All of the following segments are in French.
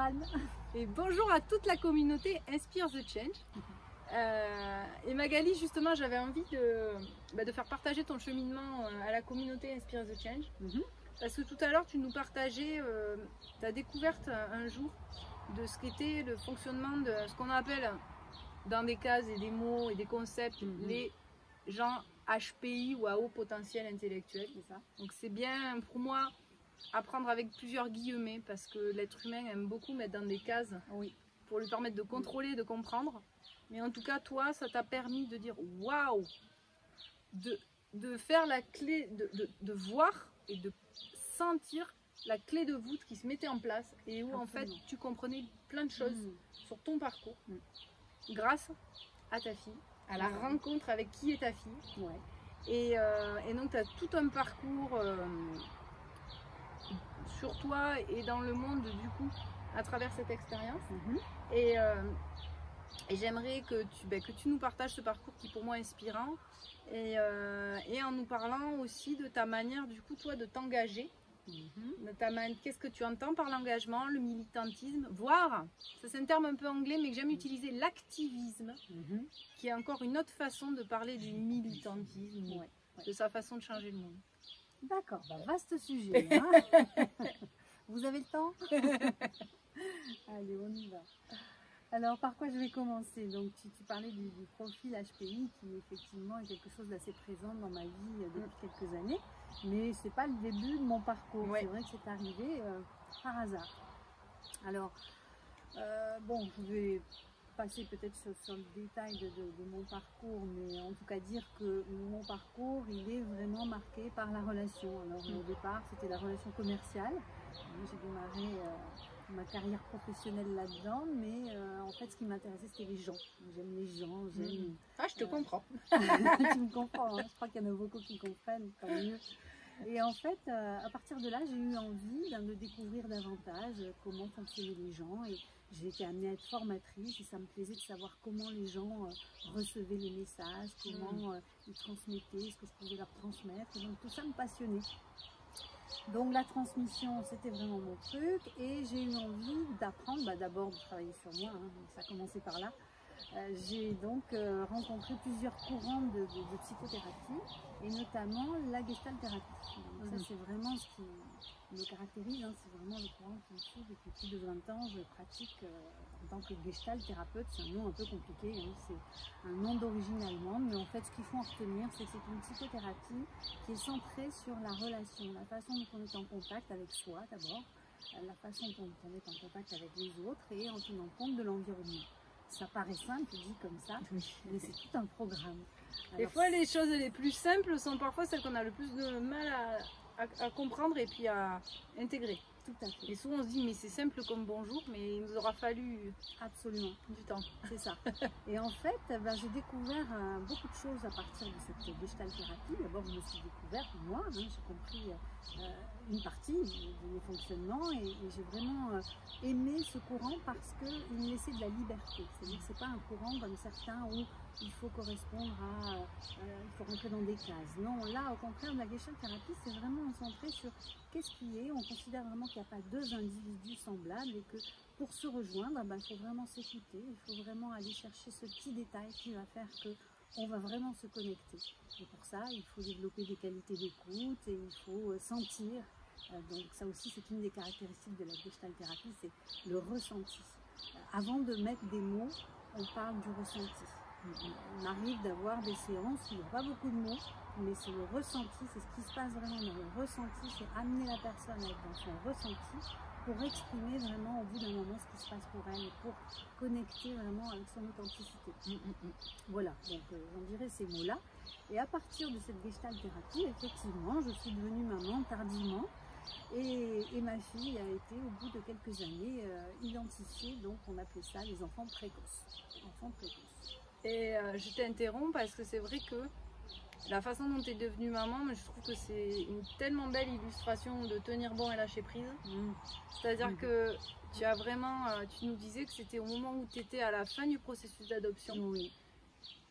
Anne. Et bonjour à toute la communauté Inspire the Change. Et Magali, justement, j'avais envie de faire partager ton cheminement à la communauté Inspire the Change. Parce que tout à l'heure, tu nous partageais ta découverte un jour de ce qu'était le fonctionnement de ce qu'on appelle dans des cases et des mots et des concepts les gens HPI ou à haut potentiel intellectuel. C'est ça. Donc c'est bien pour moi apprendre avec plusieurs guillemets parce que l'être humain aime beaucoup mettre dans des cases pour lui permettre de contrôler, de comprendre. Mais en tout cas, toi, ça t'a permis de dire waouh, de faire la clé, de voir et de sentir la clé de voûte qui se mettait en place et où en fait tu comprenais plein de choses sur ton parcours grâce à ta fille, à la rencontre avec qui est ta fille. Et donc tu as tout un parcours sur toi et dans le monde du coup à travers cette expérience. Et j'aimerais que tu nous partages ce parcours qui est pour moi inspirant et en nous parlant aussi de ta manière du coup toi de t'engager. Qu'est-ce que tu entends par l'engagement, le militantisme, voire, ça c'est un terme un peu anglais mais que j'aime utiliser, l'activisme, qui est encore une autre façon de parler du militantisme, de sa façon de changer le monde. D'accord, vaste sujet. Hein. Vous avez le temps? Allez, on y va. Alors, par quoi je vais commencer? Donc, tu parlais du profil HPI qui effectivement est quelque chose d'assez présent dans ma vie depuis quelques années, mais c'est pas le début de mon parcours. C'est vrai que c'est arrivé par hasard. Alors, bon, je vais passer peut-être sur le détail de mon parcours, mais en tout cas dire que mon parcours, il est vraiment marqué par la relation. Alors, au départ, c'était la relation commerciale. J'ai démarré ma carrière professionnelle là-dedans, mais en fait ce qui m'intéressait c'était les gens. J'aime les gens, j'aime... Ah, je te comprends. Tu me comprends, hein. Je crois qu'il y en a beaucoup qui comprennent, tant mieux. Et en fait, à partir de là, j'ai eu envie de découvrir davantage comment fonctionnaient les gens et j'ai été amenée à être formatrice et ça me plaisait de savoir comment les gens recevaient les messages, comment ils transmettaient, ce que je pouvais leur transmettre. Et donc tout ça me passionnait. Donc la transmission, c'était vraiment mon truc et j'ai eu envie d'apprendre, d'abord de travailler sur moi, hein, donc ça a commencé par là. J'ai donc rencontré plusieurs courants de psychothérapie et notamment la gestalt thérapie. Donc ça c'est vraiment ce qui me caractérise, hein, c'est vraiment le courant qui me suit depuis plus de 20 ans. Je pratique en tant que gestalt thérapeute, c'est un nom un peu compliqué, hein, c'est un nom d'origine allemande, mais en fait ce qu'il faut en retenir c'est que c'est une psychothérapie qui est centrée sur la relation, la façon dont on est en contact avec soi d'abord, la façon dont on est en contact avec les autres et en tenant compte de l'environnement. Ça paraît simple, dit comme ça, mais c'est tout un programme. Alors, des fois, les choses les plus simples sont parfois celles qu'on a le plus de mal à comprendre et puis à intégrer. Tout à fait. Et souvent, on se dit, mais c'est simple comme bonjour, mais il nous aura fallu absolument du temps. C'est ça. Et en fait, j'ai découvert beaucoup de choses à partir de cette gestalt thérapie. D'abord, je me suis découverte, moi, j'ai compris une partie de mes fonctionnements et j'ai vraiment aimé ce courant parce qu'il me laissait de la liberté. C'est-à-dire que ce n'est pas un courant comme certains où il faut correspondre à, il faut rentrer dans des cases. Non, là, au contraire, la gestalt thérapie, c'est vraiment centré sur qu'est-ce qui est. On considère vraiment qu'il n'y a pas deux individus semblables et que pour se rejoindre, il faut vraiment s'écouter, il faut vraiment aller chercher ce petit détail qui va faire qu'on va vraiment se connecter. Et pour ça, il faut développer des qualités d'écoute et il faut sentir. Donc ça aussi, c'est une des caractéristiques de la gestalt thérapie, c'est le ressenti. Avant de mettre des mots, on parle du ressenti. On arrive d'avoir des séances où il n'y a pas beaucoup de mots, mais c'est le ressenti, c'est ce qui se passe vraiment dans le ressenti, c'est amener la personne à être dans son ressenti pour exprimer vraiment au bout d'un moment ce qui se passe pour elle et pour connecter vraiment avec son authenticité. Voilà, donc j'en dirais ces mots-là. Et à partir de cette gestalt thérapie, effectivement, je suis devenue maman tardivement et ma fille a été au bout de quelques années identifiée, donc on appelait ça les enfants précoces. Enfants précoces. Et je t'interromps parce que c'est vrai que la façon dont tu es devenue maman, je trouve que c'est une tellement belle illustration de tenir bon et lâcher prise. C'est-à-dire que tu as vraiment, tu nous disais que c'était au moment où tu étais à la fin du processus d'adoption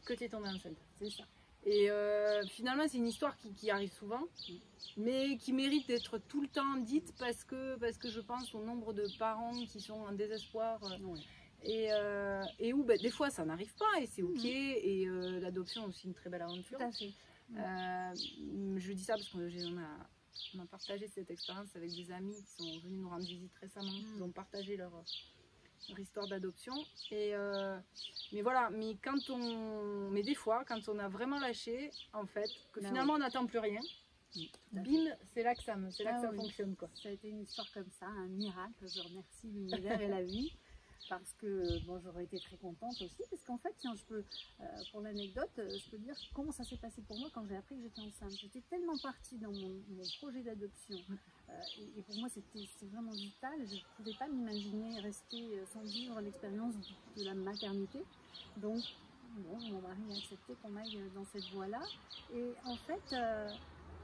que tu es tombée enceinte. C'est ça. Et finalement, c'est une histoire qui arrive souvent, mais qui mérite d'être tout le temps dite parce que je pense au nombre de parents qui sont en désespoir et où des fois ça n'arrive pas et c'est ok. Et l'adoption est aussi une très belle aventure. Tout à fait. Je dis ça parce qu'on a partagé cette expérience avec des amis qui sont venus nous rendre visite récemment, qui ont partagé leur histoire d'adoption. Mais voilà, mais des fois, quand on a vraiment lâché, en fait, que finalement on n'attend plus rien, bim, c'est là que ça fonctionne, quoi. Ça a été une histoire comme ça, un miracle. Je remercie l'univers et la vie. Parce que bon, j'aurais été très contente aussi, parce qu'en fait, tiens, pour l'anecdote, je peux dire comment ça s'est passé pour moi quand j'ai appris que j'étais enceinte. J'étais tellement partie dans mon projet d'adoption, et pour moi c'est vraiment vital. Je ne pouvais pas m'imaginer rester sans vivre l'expérience de la maternité. Donc, bon, mon mari a accepté qu'on aille dans cette voie-là. Et en fait,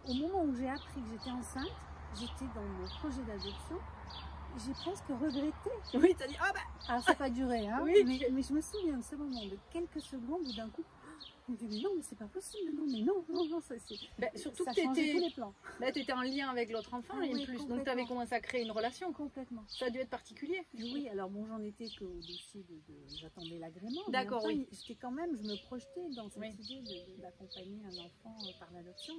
au moment où j'ai appris que j'étais enceinte, j'étais dans mon projet d'adoption. J'ai presque regretté. Oui, t'as dit, ah bah. Alors ça n'a pas duré, hein, oui. mais je me souviens de ce moment, de quelques secondes où d'un coup, je me dis, mais non, mais c'est pas possible, non, ça c'est. Surtout ça que changeait tous les plans. Là, tu étais en lien avec l'autre enfant, en plus, donc tu avais commencé à créer une relation. Complètement. Ça a dû être particulier. Oui, alors bon, j'en étais qu'au dossier j'attendais l'agrément. D'accord, oui. J'étais quand même, je me projetais dans cette idée d'accompagner un enfant par l'adoption.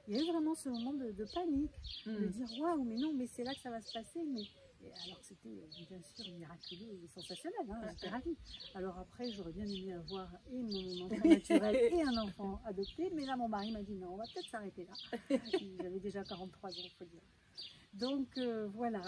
Il y a eu vraiment ce moment de panique, de dire, waouh, mais non, mais c'est là que ça va se passer. Alors que c'était bien sûr miraculeux et sensationnel, hein, j'étais ravie. Alors après, j'aurais bien aimé avoir et mon enfant naturel et un enfant adopté, mais là mon mari m'a dit non, on va peut-être s'arrêter là. J'avais déjà 43 ans, il faut dire. Donc voilà,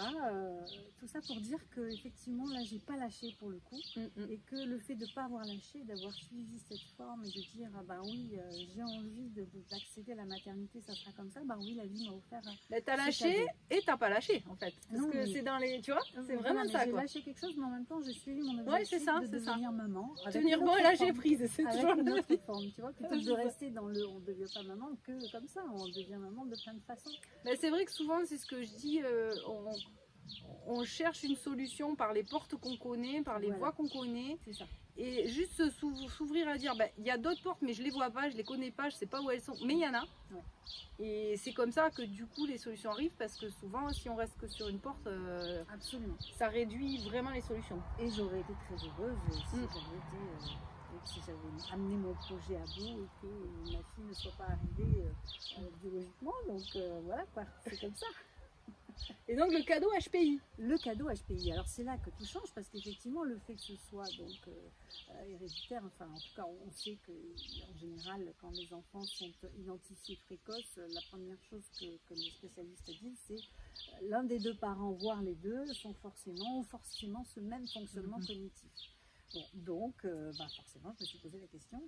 tout ça pour dire que effectivement là j'ai pas lâché pour le coup, et que le fait de pas avoir lâché, d'avoir suivi cette forme et de dire ah bah oui j'ai envie d'accéder à la maternité, ça sera comme ça, bah oui la vie m'a offert. T'as lâché et t'as pas lâché en fait, parce que c'est dans les, tu vois, c'est vraiment ça. J'ai lâché quelque chose, mais en même temps j'ai suivi mon objectif de devenir maman. Tenir bon et lâcher prise, c'est toujours une autre forme, tu vois, plutôt que de rester dans le on devient pas maman que comme ça, on devient maman de plein de façons. Mais c'est vrai que souvent c'est ce que je dis, on cherche une solution par les portes qu'on connaît, par les voies qu'on connaît. C'est ça. Et juste s'ouvrir à dire, il y a d'autres portes, mais je les vois pas, je les connais pas, je sais pas où elles sont, mais il y en a. Ouais. Et c'est comme ça que du coup les solutions arrivent, parce que souvent si on reste que sur une porte, absolument, ça réduit vraiment les solutions. Et j'aurais été très heureuse si j'avais amené mon projet à bout et que ma fille ne soit pas arrivée biologiquement. Donc voilà quoi, c'est comme ça. Et donc le cadeau HPI. Le cadeau HPI, alors c'est là que tout change, parce qu'effectivement le fait que ce soit donc héréditaire, enfin en tout cas on sait qu'en général quand les enfants sont identifiés précoces, la première chose que les spécialistes disent c'est l'un des deux parents, voire les deux, ont forcément ce même fonctionnement cognitif. Bon, donc forcément je me suis posé la question.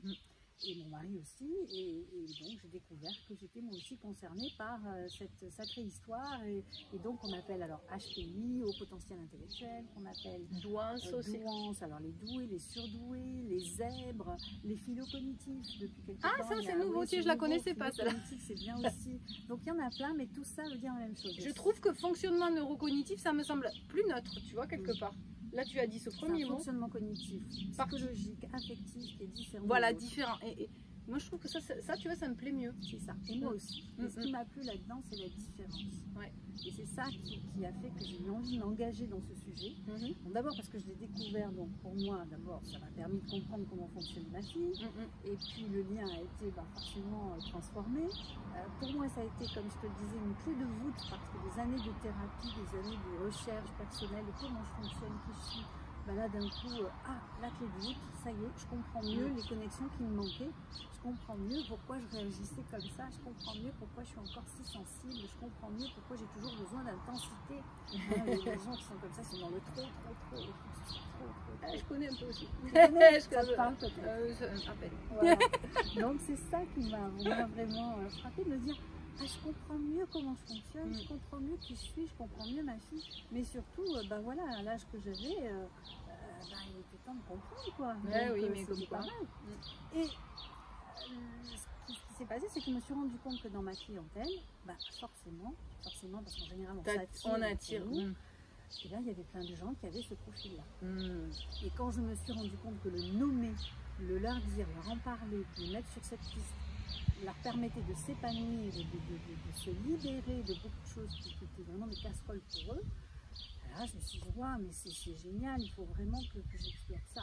Et mon mari aussi, et donc j'ai découvert que j'étais moi aussi concernée par cette sacrée histoire, et donc on appelle alors HPI, au potentiel intellectuel, qu'on appelle douance, alors les doués, les surdoués, les zèbres, les philocognitifs depuis quelques temps. Ah ça c'est nouveau, je la connaissais pas ça. C'est bien aussi, donc il y en a plein, mais tout ça veut dire la même chose. Je trouve que fonctionnement neurocognitif, ça me semble plus neutre, tu vois, quelque part. Là, tu as dit ce premier mot. Fonctionnement cognitif, psychologique, affectif, qui est différent. Voilà, différent. Et moi, je trouve que ça, tu vois, ça me plaît mieux. C'est ça. Et moi aussi. Et ce qui m'a plu là-dedans, c'est la différence. Ouais. Et c'est ça qui a fait que j'ai eu envie de m'engager dans ce sujet. Bon, d'abord parce que je l'ai découvert, donc pour moi, d'abord, ça m'a permis de comprendre comment fonctionne ma fille. Et puis le lien a été forcément transformé. Pour moi, ça a été, comme je te le disais, une clé de voûte, parce que des années de thérapie, des années de recherche personnelle, et comment je fonctionne, qui je suis. Là d'un coup, la clé de voûte, ça y est, je comprends mieux les connexions qui me manquaient, je comprends mieux pourquoi je réagissais comme ça, je comprends mieux pourquoi je suis encore si sensible, je comprends mieux pourquoi j'ai toujours besoin d'intensité. Les gens qui sont comme ça sont dans le trop. Je connais un peu aussi. Ça te parle peut-être. À peine. Voilà. Donc c'est ça qui m'a vraiment frappée, de me dire je comprends mieux comment je fonctionne, je comprends mieux qui je suis, je comprends mieux ma fille, mais surtout, voilà, à l'âge que j'avais, il était temps de comprendre, quoi. Oui, mais comme pas mal. Et ce qui s'est passé, c'est que je me suis rendu compte que dans ma clientèle, forcément, parce qu'en général, on attire. Et là, il y avait plein de gens qui avaient ce profil-là. Et quand je me suis rendu compte que le nommer, le leur dire, leur en parler, les mettre sur cette piste, leur permettait de s'épanouir, de se libérer de beaucoup de choses qui étaient vraiment des casseroles pour eux. Là, je me suis dit, ouais, mais c'est génial, il faut vraiment que j'explore ça.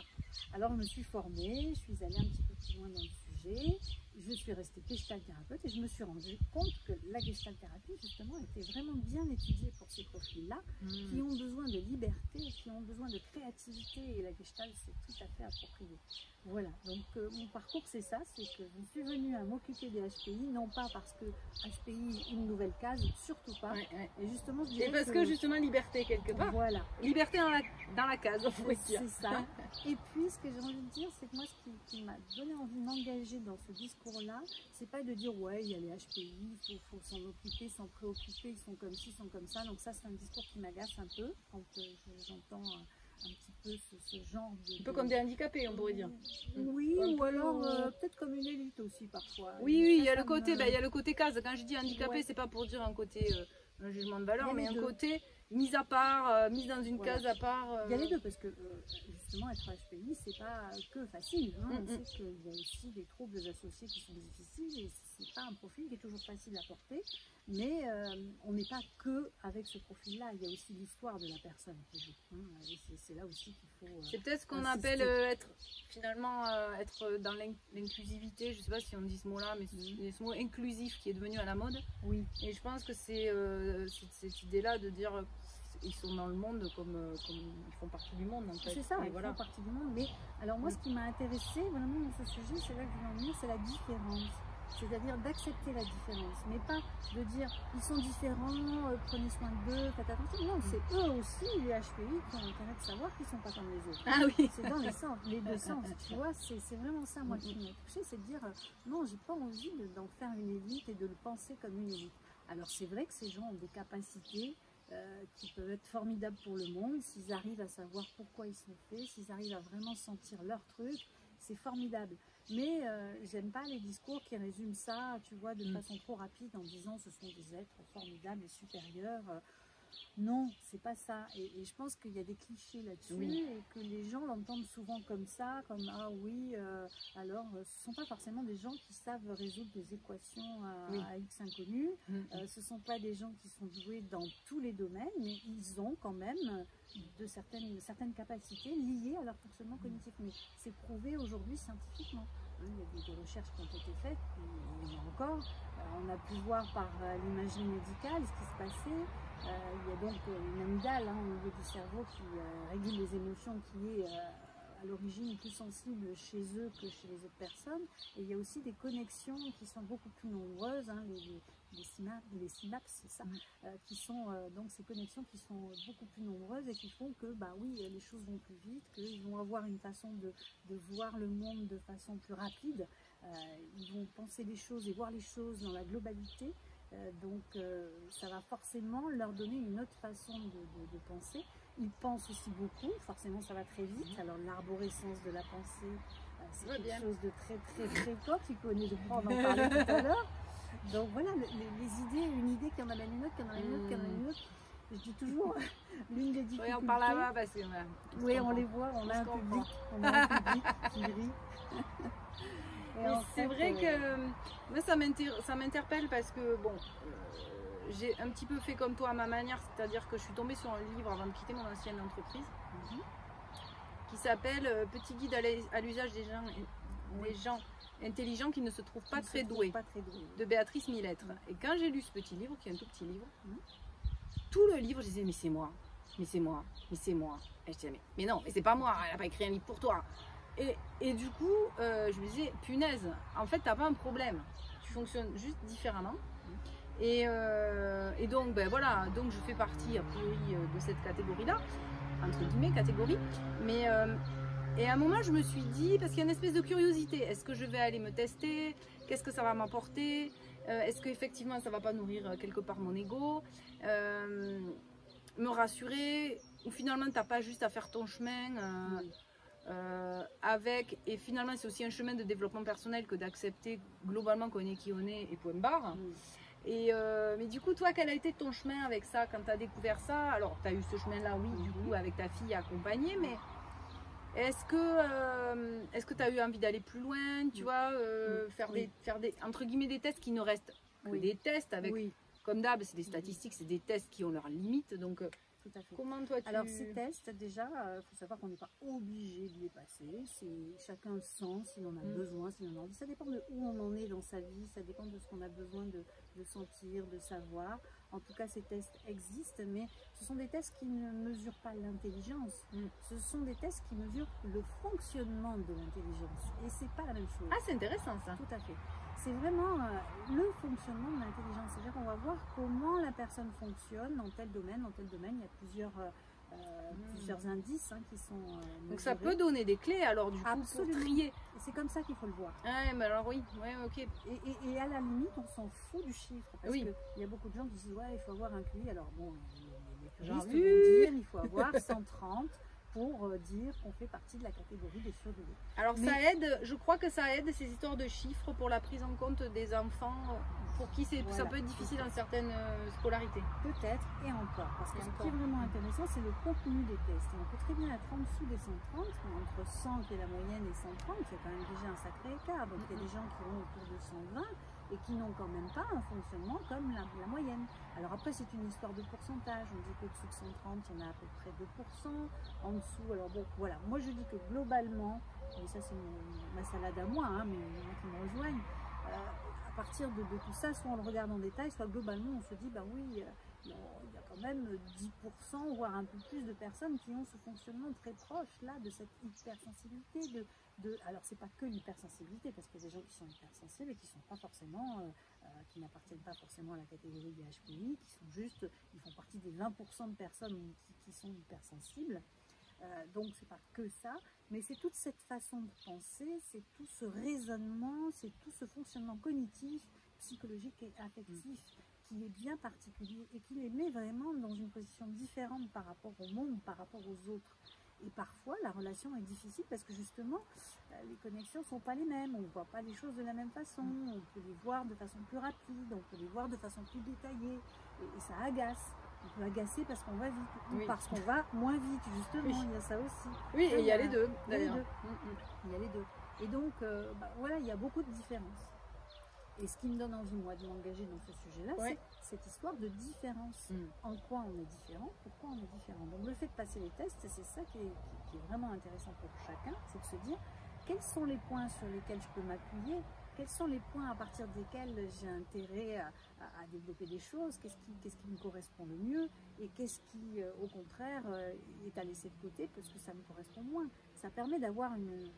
Alors, je me suis formée, je suis allée un petit peu plus loin dans le sujet, je suis restée gestalt thérapeute et je me suis rendu compte que la gestalt thérapie, justement, était vraiment bien étudiée pour ces profils-là, qui ont besoin de liberté, qui ont besoin de créativité, et la gestalt, c'est tout à fait approprié. Voilà, donc mon parcours, c'est ça, c'est que je suis venue à m'occuper des HPI, non pas parce que HPI, une nouvelle case, surtout pas. Et justement, je dirais parce que justement, liberté quelque part. Voilà. Liberté dans la case, on pourrait dire. C'est ça. Et puis, ce que j'ai envie de dire, c'est que moi, ce qui m'a donné envie de m'engager dans ce discours-là, c'est pas de dire, ouais, il y a les HPI, il faut s'en occuper, s'en préoccuper, ils sont comme ci, ils sont comme ça. Donc ça, c'est un discours qui m'agace un peu quand j'entends un petit peu ce genre de... Un peu comme des handicapés, on pourrait dire. Oui, ou alors peut-être comme une élite aussi, parfois. Oui, il y a le côté, il y a le côté case. Quand je dis handicapé, c'est pas pour dire un côté... un jugement de valeur, mais un côté mise à part, mise dans une case à part. Il y a les deux, parce que justement, être HPI, c'est pas que facile. Hein. On sait qu'il y a aussi des troubles associés qui sont difficiles et c'est pas un profil qui est toujours facile à porter. Mais on n'est pas que avec ce profil-là. Il y a aussi l'histoire de la personne qui joue. Hein. Et c'est là aussi qu'il faut. C'est peut-être ce qu'on appelle être dans l'inclusivité. Je sais pas si on dit ce mot-là, mais c'est ce mot inclusif qui est devenu à la mode. Oui. Et je pense que c'est cette idée-là de dire ils sont dans le monde comme ils font partie du monde. En fait. C'est ça, ils font partie du monde. Mais alors moi, ce qui m'a intéressée vraiment dans ce sujet, c'est là que je veux en venir, c'est la différence. C'est-à-dire d'accepter la différence, mais pas de dire ils sont différents, prenez soin d'eux, faites attention. Non, c'est eux aussi, les HPI, qui ont intérêt de savoir qu'ils ne sont pas comme les autres. Ah oui. C'est dans les deux sens, tu vois, c'est vraiment ça, moi, qui m'a touchée, c'est de dire non, j'ai pas envie d'en faire une élite et de le penser comme une élite. Alors c'est vrai que ces gens ont des capacités qui peuvent être formidables pour le monde, s'ils arrivent à savoir pourquoi ils sont faits, s'ils arrivent à vraiment sentir leur truc, c'est formidable. Mais j'aime pas les discours qui résument ça, tu vois, de façon trop rapide en disant ce sont des êtres formidables et supérieurs. Non, c'est pas ça. Et je pense qu'il y a des clichés là-dessus et que les gens l'entendent souvent comme ça, comme ah oui, alors ce sont pas forcément des gens qui savent résoudre des équations à X inconnus. Ce sont pas des gens qui sont doués dans tous les domaines, mais ils ont quand même de certaines capacités liées à leur fonctionnement cognitif. Mais c'est prouvé aujourd'hui scientifiquement. Il y a des recherches qui ont été faites, il y en a encore. On a pu voir par l'imagerie médicale ce qui se passait. Il y a donc une amygdale au niveau du cerveau qui régule les émotions, qui est à l'origine plus sensible chez eux que chez les autres personnes. Et il y a aussi des connexions qui sont beaucoup plus nombreuses, les synapses, c'est ça, qui sont donc ces connexions qui sont beaucoup plus nombreuses et qui font que bah oui, les choses vont plus vite, qu'ils vont avoir une façon de voir le monde de façon plus rapide. Ils vont penser les choses et voir les choses dans la globalité. Donc ça va forcément leur donner une autre façon de penser. Ils pensent aussi beaucoup, forcément ça va très vite. Alors l'arborescence de la pensée, c'est quelque chose de très très très fort. Tu connais, je crois, on en parlait tout à l'heure. Donc voilà, les idées, une idée qui en amène une autre, qui en amène une autre, qui en amène une autre. Je dis toujours l'une des difficultés. Oui, on parle là-bas parce que oui, on les voit, on a un public qui rit. C'est vrai que moi ça m'interpelle parce que bon, j'ai un petit peu fait comme toi à ma manière, c'est-à-dire que je suis tombée sur un livre avant de quitter mon ancienne entreprise qui s'appelle Petit guide à l'usage des gens intelligents qui ne se trouvent pas très doués de Béatrice Millettre. Et quand j'ai lu ce petit livre, qui est un tout petit livre, tout le livre je disais mais c'est moi, mais c'est moi, mais c'est moi. Et je disais mais non, mais c'est pas moi, elle n'a pas écrit un livre pour toi. Et du coup, je me disais, punaise, en fait, t'as pas un problème. Tu fonctionnes juste différemment. Et donc, ben voilà, donc je fais partie, a priori, de cette catégorie-là, entre guillemets, catégorie. Mais, et à un moment, je me suis dit, parce qu'il y a une espèce de curiosité, est-ce que je vais aller me tester? Qu'est-ce que ça va m'apporter? Est-ce qu'effectivement, ça va pas nourrir quelque part mon ego? Me rassurer? Ou finalement, t'as pas juste à faire ton chemin et finalement c'est aussi un chemin de développement personnel que d'accepter globalement qu'on est qui on est et point barre. Mais du coup, toi, quel a été ton chemin avec ça quand tu as découvert ça? Alors tu as eu ce chemin là, oui, du coup avec ta fille accompagnée, mais Est-ce que tu as eu envie d'aller plus loin, tu vois, faire des, entre guillemets, des tests qui ne restent que des tests avec, comme d'hab, c'est des statistiques, c'est des tests qui ont leurs limites, donc tout à fait. Comment toi tu... Alors ces tests, déjà, il faut savoir qu'on n'est pas obligé de les passer. Chacun sent s'il en a besoin, s'il en a envie. Ça dépend de où on en est dans sa vie, ça dépend de ce qu'on a besoin de sentir, de savoir. En tout cas, ces tests existent, mais ce sont des tests qui ne mesurent pas l'intelligence. Ce sont des tests qui mesurent le fonctionnement de l'intelligence. Et c'est pas la même chose. Ah, c'est intéressant ça. Tout à fait. C'est vraiment le fonctionnement de l'intelligence. C'est-à-dire qu'on va voir comment la personne fonctionne dans tel domaine, dans tel domaine. Il y a plusieurs indices qui sont donc ça peut donner des clés alors du coup pour trier. Et c'est comme ça qu'il faut le voir. Ah, mais alors oui, ok. Et à la limite, on s'en fout du chiffre. Parce qu'il y a beaucoup de gens qui disent ouais, il faut avoir un QI. Alors bon, les puristes vont dire il faut avoir 130. Pour dire qu'on fait partie de la catégorie des surdoués. Alors ça aide, je crois que ça aide ces histoires de chiffres pour la prise en compte des enfants pour qui ça peut être difficile dans certaines scolarités. Peut-être, et encore. Parce que ce qui est vraiment intéressant, c'est le contenu des tests. Et on peut très bien être en dessous des 130, entre 100 qui est la moyenne et 130, c'est quand même déjà un sacré écart. Donc il y a des gens qui vont autour de 120 et qui n'ont quand même pas un fonctionnement comme la moyenne. Alors après, c'est une histoire de pourcentage. On dit qu'au-dessus de 130, il y en a à peu près 2%. En dessous, alors bon, voilà. Moi, je dis que globalement, et ça c'est ma salade à moi, mais il y en a qui me rejoignent, à partir de tout ça, soit on le regarde en détail, soit globalement, on se dit, bah oui, il y a quand même 10%, voire un peu plus de personnes qui ont ce fonctionnement très proche, là, de cette hypersensibilité, alors c'est pas que l'hypersensibilité, parce qu'il y a des gens qui sont hypersensibles et qui sont pas forcément, qui n'appartiennent pas forcément à la catégorie des HPI, qui sont juste, ils font partie des 20% de personnes qui sont hypersensibles. Donc c'est pas que ça, mais c'est toute cette façon de penser, c'est tout ce raisonnement, c'est tout ce fonctionnement cognitif, psychologique et affectif qui est bien particulier et qui les met vraiment dans une position différente par rapport au monde, par rapport aux autres. Et parfois la relation est difficile parce que justement les connexions ne sont pas les mêmes, on ne voit pas les choses de la même façon, on peut les voir de façon plus rapide, on peut les voir de façon plus détaillée et ça agace. On peut agacer parce qu'on va vite ou parce qu'on va moins vite, justement, il y a ça aussi. Oui, et il y a les deux d'ailleurs. Il y a les deux. Et donc, voilà, il y a beaucoup de différences. Et ce qui me donne envie, moi, de m'engager dans ce sujet-là, c'est cette histoire de différence. En quoi on est différent, pourquoi on est différent. Donc le fait de passer les tests, c'est ça qui est vraiment intéressant pour chacun, c'est de se dire quels sont les points sur lesquels je peux m'appuyer, quels sont les points à partir desquels j'ai intérêt à développer des choses, qu'est-ce qui me correspond le mieux et qu'est-ce qui, au contraire, est à laisser de côté parce que ça me correspond moins. Ça permet d'avoir une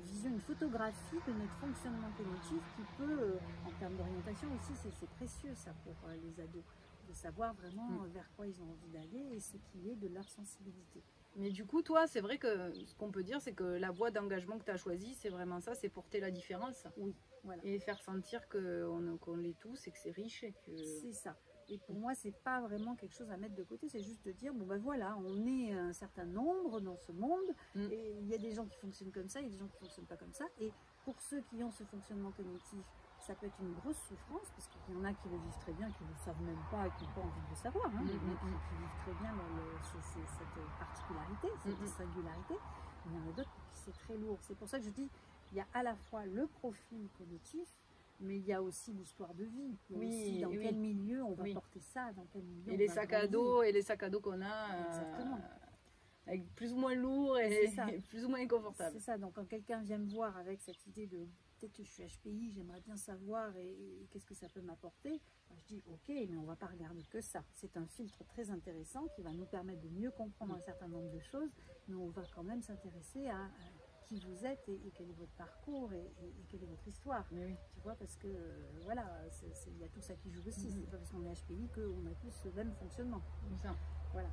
vision, une photographie de notre fonctionnement cognitif qui peut, en termes d'orientation aussi, c'est précieux ça pour les ados, de savoir vraiment vers quoi ils ont envie d'aller et ce qui est de leur sensibilité. Mais du coup, toi, c'est vrai que ce qu'on peut dire, c'est que la voie d'engagement que tu as choisie, c'est vraiment ça, c'est porter la différence. Oui, voilà. Et faire sentir qu'on l'est tous et que c'est riche. C'est ça. Et pour moi, c'est pas vraiment quelque chose à mettre de côté, c'est juste de dire, bon ben voilà, on est un certain nombre dans ce monde, et il y a des gens qui fonctionnent comme ça, il y a des gens qui fonctionnent pas comme ça, et pour ceux qui ont ce fonctionnement cognitif, ça peut être une grosse souffrance, parce qu'il y en a qui le vivent très bien, qui ne le savent même pas et qui n'ont pas envie de le savoir, qui vivent très bien cette particularité, cette singularité, mais il y en a d'autres qui c'est très lourd. C'est pour ça que je dis, il y a à la fois le profil cognitif, mais il y a aussi l'histoire de vie. Aussi dans quel milieu on va porter ça, dans quel milieu et les sacs à dos qu'on a avec plus ou moins lourd et plus ou moins inconfortable. C'est ça, donc quand quelqu'un vient me voir avec cette idée de peut-être que je suis HPI, j'aimerais bien savoir et qu'est-ce que ça peut m'apporter, je dis ok, mais on va pas regarder que ça. C'est un filtre très intéressant qui va nous permettre de mieux comprendre un certain nombre de choses, mais on va quand même s'intéresser à qui vous êtes et quel est votre parcours et quelle est votre histoire. Oui. Tu vois, parce que voilà, il y a tout ça qui joue aussi. C'est pas parce qu'on est HPI qu'on a tous le même fonctionnement. Ça. Voilà.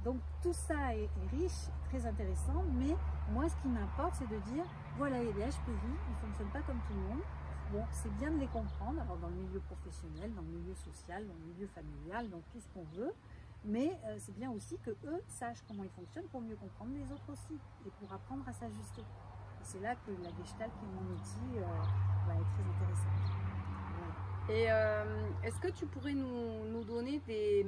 Donc tout ça est riche, très intéressant, mais moi ce qui m'importe c'est de dire, voilà, il y a des HPI, ils ne fonctionnent pas comme tout le monde. Bon, c'est bien de les comprendre, alors dans le milieu professionnel, dans le milieu social, dans le milieu familial, dans tout ce qu'on veut. Mais c'est bien aussi que eux sachent comment ils fonctionnent pour mieux comprendre les autres aussi et pour apprendre à s'ajuster. Et c'est là que la Gestalt, qui est mon outil, va être très intéressante. Voilà. Et est-ce que tu pourrais nous donner tes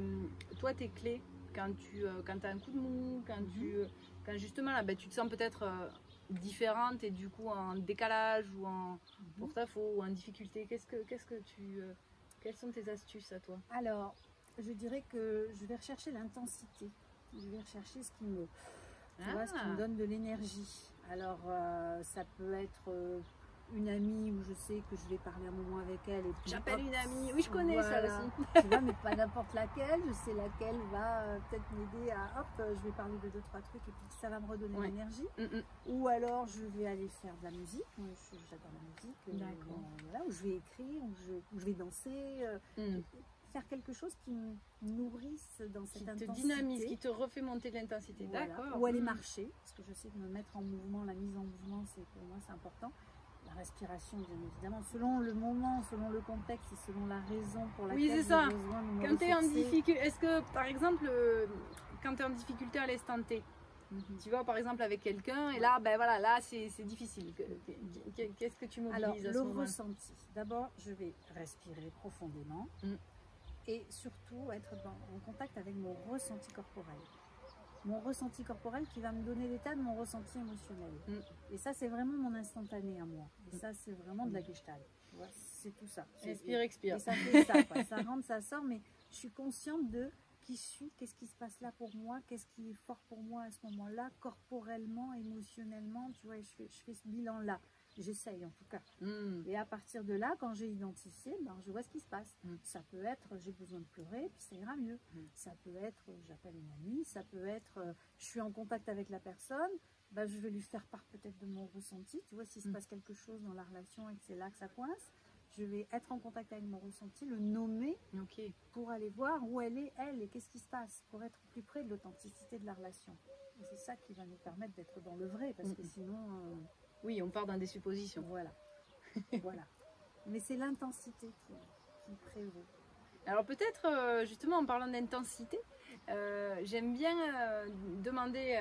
clés quand tu as un coup de mou, quand justement là, tu te sens peut-être différente et du coup en décalage ou en porte-à-faux ou en difficulté. Quelles sont tes astuces à toi? Alors, je dirais que je vais rechercher l'intensité. Je vais rechercher ce qui me, ce qui me donne de l'énergie. Alors, ça peut être une amie où je sais que je vais parler un moment avec elle. J'appelle une amie, oui je connais ça aussi. Tu vois, mais pas n'importe laquelle, je sais laquelle va peut-être m'aider à, hop, je vais parler de 2-3 trucs et puis ça va me redonner l'énergie. Ou alors je vais aller faire de la musique, j'adore la musique, voilà, où je vais écrire, où je vais danser, faire quelque chose qui me nourrisse dans cette intensité. Qui te dynamise, qui te refait monter l'intensité, voilà. D'accord. Ou aller marcher, parce que je sais que me mettre en mouvement, la mise en mouvement, pour moi c'est important. La respiration, bien évidemment, selon le moment, selon le contexte et selon la raison pour laquelle j'ai besoin de me quand tu es en difficulté, est-ce que par exemple, quand tu es en difficulté à l'instant T, tu vois par exemple avec quelqu'un et là, voilà, là c'est difficile. Qu'est-ce que tu mobilises? Alors, le ressenti. D'abord, je vais respirer profondément et surtout être en contact avec mon ressenti corporel. Mon ressenti corporel qui va me donner l'état de mon ressenti émotionnel. Et ça, c'est vraiment mon instantané à moi. Et ça, c'est vraiment de la gestalt. C'est tout ça. Inspire, expire. Et ça fait ça, quoi. Ça rentre, ça sort, mais je suis consciente de qui je suis, qu'est-ce qui se passe là pour moi, qu'est-ce qui est fort pour moi à ce moment-là, corporellement, émotionnellement, tu vois, je fais ce bilan-là. J'essaye en tout cas. Et à partir de là, quand j'ai identifié, je vois ce qui se passe. Ça peut être, j'ai besoin de pleurer, puis ça ira mieux. Ça peut être, j'appelle une amie, ça peut être, je suis en contact avec la personne, je vais lui faire part peut-être de mon ressenti. Tu vois, s'il se passe quelque chose dans la relation et que c'est là que ça coince, je vais être en contact avec mon ressenti, le nommer pour aller voir où elle est, et qu'est-ce qui se passe, pour être plus près de l'authenticité de la relation. Et c'est ça qui va nous permettre d'être dans le vrai, parce que sinon... oui, on part dans des suppositions. Voilà. Voilà. Mais c'est l'intensité qui prévaut. Alors peut-être, justement, en parlant d'intensité, j'aime bien demander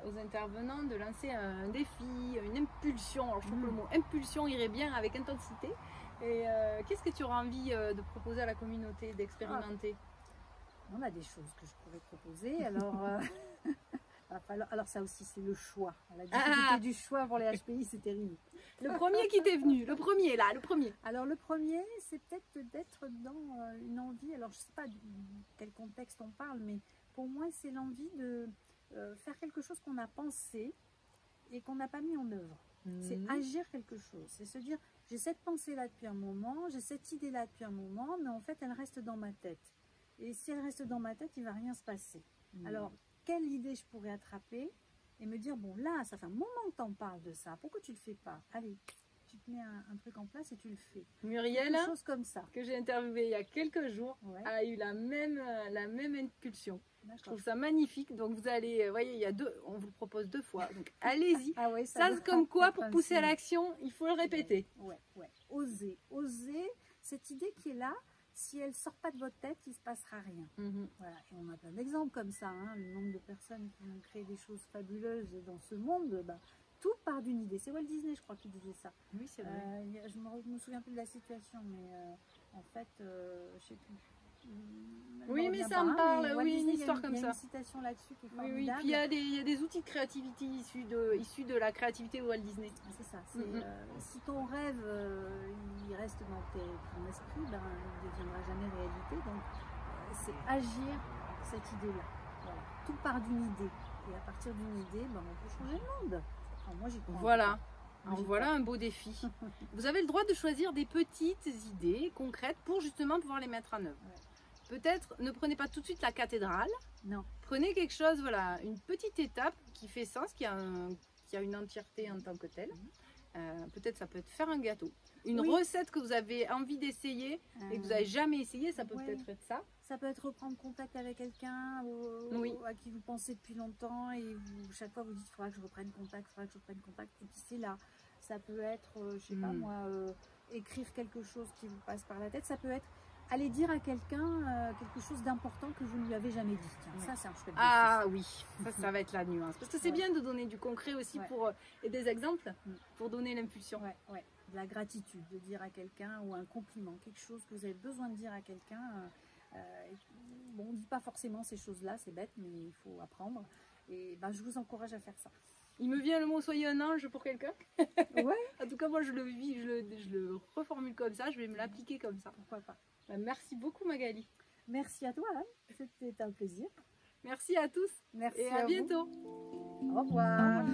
aux intervenants de lancer un défi, une impulsion. Alors je trouve que le mot impulsion irait bien avec intensité. Et qu'est-ce que tu auras envie de proposer à la communauté, d'expérimenter? On a des choses que je pourrais proposer. Alors ça aussi, c'est le choix. La difficulté du choix pour les HPI, c'est terrible. Le premier qui t'est venu, le premier là, le premier. Alors le premier, c'est peut-être d'être dans une envie, alors je ne sais pas de quel contexte on parle, mais pour moi, c'est l'envie de faire quelque chose qu'on a pensé et qu'on n'a pas mis en œuvre. C'est agir quelque chose, c'est se dire, j'ai cette pensée-là depuis un moment, j'ai cette idée-là depuis un moment, mais en fait, elle reste dans ma tête. Et si elle reste dans ma tête, il ne va rien se passer. Alors, quelle idée je pourrais attraper et me dire, bon là, ça fait un moment que tu en parles de ça, pourquoi tu ne le fais pas? Allez, tu te mets un truc en place et tu le fais. Muriel, quelque chose comme ça, que j'ai interviewée il y a quelques jours, a eu la même impulsion. Je trouve ça magnifique. Donc vous allez, voyez, on vous le propose 2 fois. Donc allez-y. Ça comme quoi, pour pousser à l'action, il faut le répéter. Oser, cette idée qui est là. Si elle ne sort pas de votre tête, il ne se passera rien. Voilà. Et on a plein d'exemples comme ça. Le nombre de personnes qui ont créé des choses fabuleuses dans ce monde, tout part d'une idée. C'est Walt Disney, je crois, qui disait ça. Oui, c'est vrai. Je me souviens plus de la situation, mais en fait, je ne sais plus. Oui, mais ça me parle. Oui, une histoire comme ça. Il y a une citation là-dessus qui est formidable. Oui, puis il y a des outils de créativité issus de la créativité de Walt Disney. C'est ça. Si ton rêve, il reste dans ton esprit, il ne deviendra jamais réalité. Donc, c'est agir cette idée-là. Voilà. Tout part d'une idée. Et à partir d'une idée, on peut changer le monde. Enfin, moi, j'y crois. Voilà. Alors voilà un beau défi. Vous avez le droit de choisir des petites idées concrètes pour justement pouvoir les mettre en œuvre. Peut-être ne prenez pas tout de suite la cathédrale. Non. Prenez quelque chose, voilà, une petite étape qui fait sens, qui a une entièreté en tant que telle. Peut-être ça peut être faire un gâteau. Une recette que vous avez envie d'essayer et que vous n'avez jamais essayé, ça peut peut-être être ça. Ça peut être reprendre contact avec quelqu'un à qui vous pensez depuis longtemps et chaque fois vous dites, il faudra que je reprenne contact, et puis c'est là. Ça peut être, je sais pas moi, écrire quelque chose qui vous passe par la tête. Ça peut être aller dire à quelqu'un quelque chose d'important que vous ne lui avez jamais dit. Tiens, ça c'est un chouette défi. Oui, ça va être la nuance. Parce que c'est bien de donner du concret aussi et des exemples pour donner l'impulsion. De la gratitude, de dire à quelqu'un ou un compliment, quelque chose que vous avez besoin de dire à quelqu'un. Bon, on ne dit pas forcément ces choses-là, c'est bête, mais il faut apprendre. Et ben, je vous encourage à faire ça. Il me vient le mot soyez un ange pour quelqu'un. Ouais. En tout cas, moi, je le reformule comme ça. Je vais me l'appliquer comme ça. Pourquoi pas. Merci beaucoup, Magali. Merci à toi, hein. C'était un plaisir. Merci à tous. Merci et à bientôt. Au revoir.